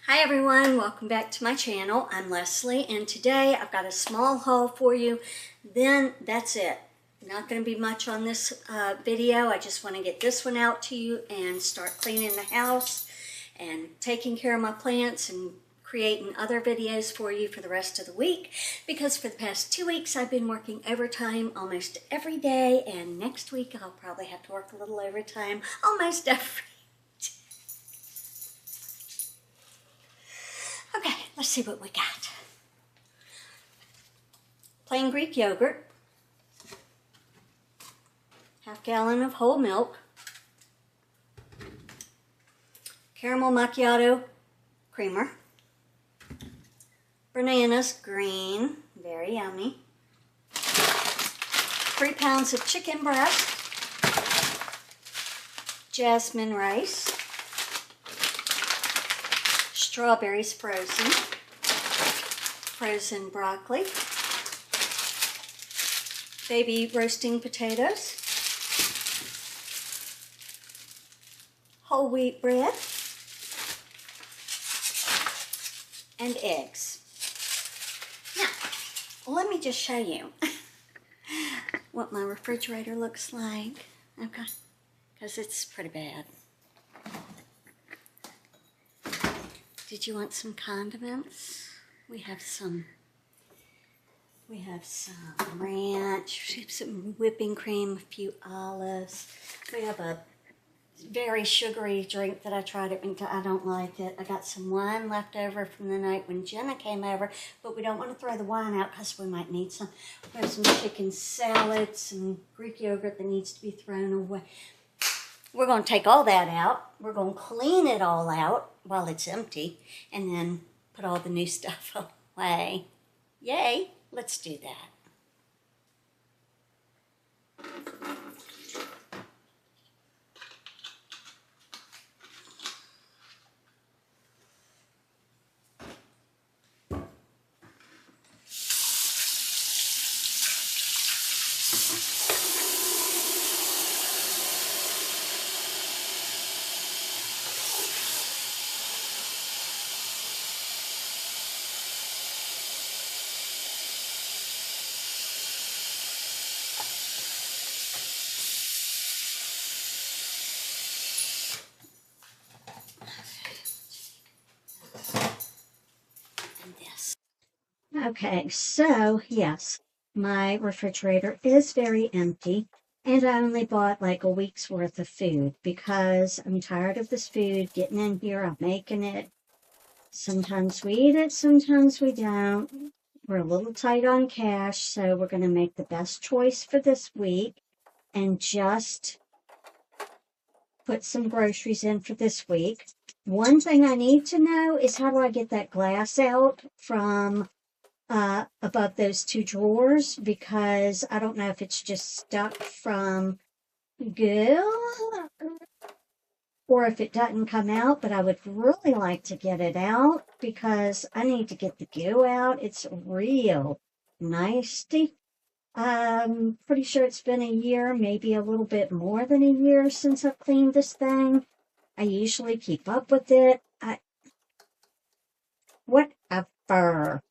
Hi everyone, welcome back to my channel. I'm Leslie and today I've got a small haul for you. Then that's it. Not going to be much on this video. I just want to get this one out to you and start cleaning the house and taking care of my plants and creating other videos for you for the rest of the week, because for the past 2 weeks I've been working overtime almost every day, and next week I'll probably have to work a little overtime almost every. Okay, let's see what we got. Plain Greek yogurt, half gallon of whole milk, caramel macchiato creamer, bananas, green, very yummy, 3 pounds of chicken breast, jasmine rice, strawberries frozen broccoli, baby roasting potatoes, whole wheat bread, and eggs. Now, let me just show you what my refrigerator looks like, okay, because it's pretty bad. Did you want some condiments? We have some ranch, some whipping cream, a few olives. We have a very sugary drink that I tried at McDonald's. I don't like it. I got some wine left over from the night when Jenna came over, but we don't want to throw the wine out because we might need some. We have some chicken salad, some Greek yogurt that needs to be thrown away. We're going to take all that out. We're going to clean it all out while it's empty and then put all the new stuff away. Yay! Let's do that. Okay, so yes, my refrigerator is very empty, and I only bought like a week's worth of food because I'm tired of this food getting in here. I'm making it. Sometimes we eat it, sometimes we don't. We're a little tight on cash, so we're going to make the best choice for this week and just put some groceries in for this week. One thing I need to know is, how do I get that glass out from above those 2 drawers, because I don't know if it's just stuck from goo or if it doesn't come out, but I would really like to get it out because I need to get the goo out. It's real nasty. I'm pretty sure it's been a year, maybe a little bit more than a year since I've cleaned this thing. I usually keep up with it. Whatever.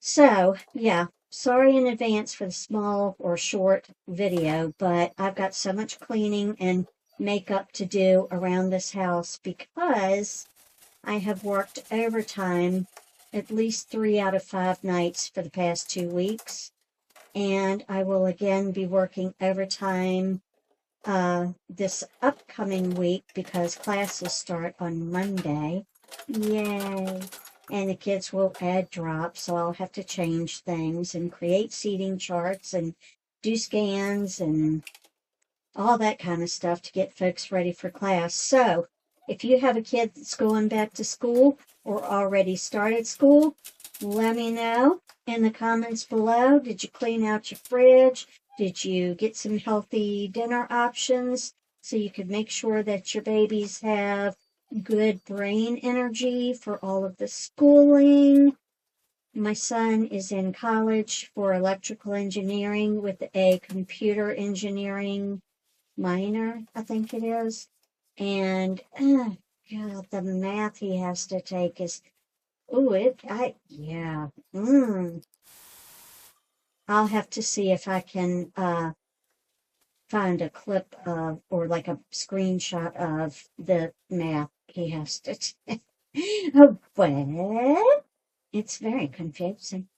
So, yeah, sorry in advance for the small or short video, but I've got so much cleaning and makeup to do around this house because I have worked overtime at least 3 out of 5 nights for the past 2 weeks, and I will again be working overtime this upcoming week because classes start on Monday. Yay! And the kids will add drops, so I'll have to change things and create seating charts and do scans and all that kind of stuff to get folks ready for class. So, if you have a kid that's going back to school or already started school, let me know in the comments below. Did you clean out your fridge? Did you get some healthy dinner options so you could make sure that your babies have good brain energy for all of the schooling? My son is in college for electrical engineering with a computer engineering minor, I think it is. And God, the math he has to take is, yeah. I'll have to see if I can find a clip of, or like a screenshot of the math he has to take. Oh, well, it's very confusing.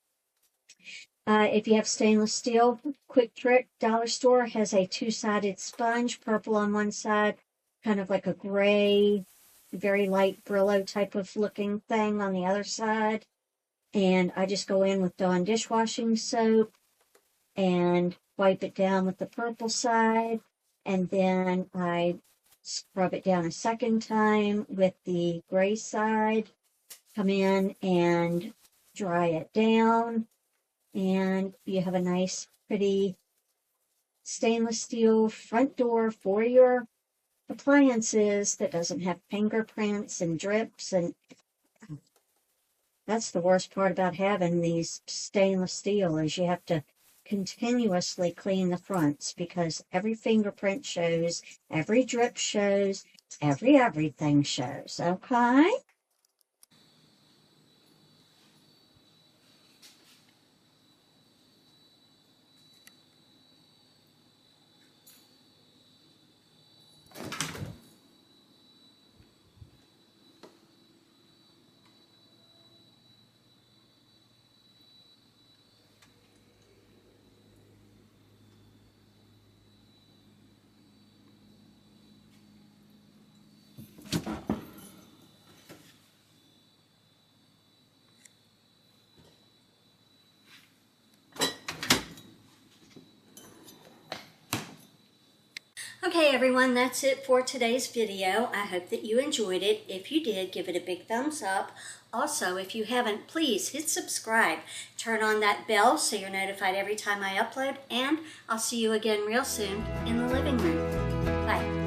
If you have stainless steel, quick trick, dollar store has a two-sided sponge, purple on one side, kind of like a gray, very light Brillo type of looking thing on the other side. And I just go in with Dawn dishwashing soap and wipe it down with the purple side. And then I scrub it down a second time with the gray side, come in and dry it down. And you have a nice, pretty stainless steel front door for your appliances that doesn't have fingerprints and drips. And that's the worst part about having these stainless steel is you have to continuously clean the fronts because every fingerprint shows, every drip shows, everything shows. Okay? Okay, everyone, that's it for today's video. I hope that you enjoyed it. If you did, give it a big thumbs up. Also, if you haven't, please hit subscribe. Turn on that bell so you're notified every time I upload, and I'll see you again real soon in the living room. Bye.